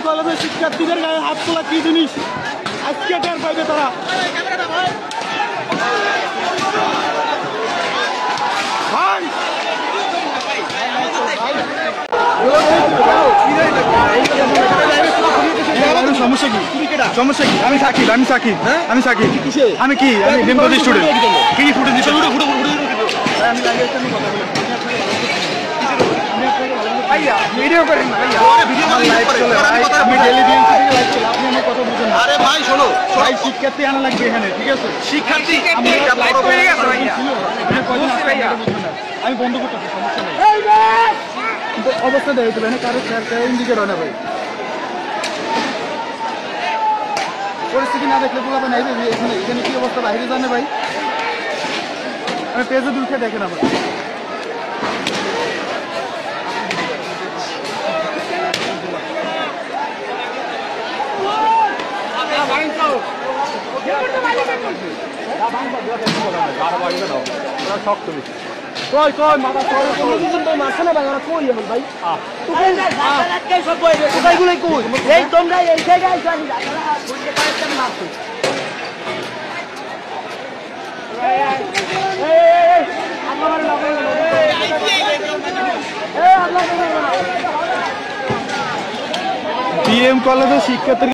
কলেজের শিক্ষার্থীদের গায়ে হাত তোলা কি জিনিস আজকে টের পাইবে তারা। সমস্যা কি? সমস্যা কি? আমি সাকিব, আমি সাকিব, আমি সাকিব। আমি কি? আমি ডেমকোজি স্টুডেন্ট। কি ফুটে দিচ্ছ? ভিডিও করেন না আমি ডেলি দিয়ে আপনি আমার কথা বুঝুন। আরে ভাই শোনো, ভাই শিক্ষার্থী আনা লাগবে এখানে, ঠিক আছে? শিক্ষার্থী আমি বন্ধ করতেছি, সমস্যা নেই। অবস্থা দেয় কারো ইন্ডিকেট হয় না ভাই। পরিস্থিতি না দেখলে বলা নাই এখানে এখানে কি অবস্থা বাইরে জানে ভাই। আমি পেজে দুলকে দেখে না ভাই। কই কই মাথা মারছে না ভাই, ওরা কই এখন ভাই? কোথায়গুলোই কই এই তোমরা এই জায়গায় জানি না মারছো। বিএম কলেজের শিক্ষার্থী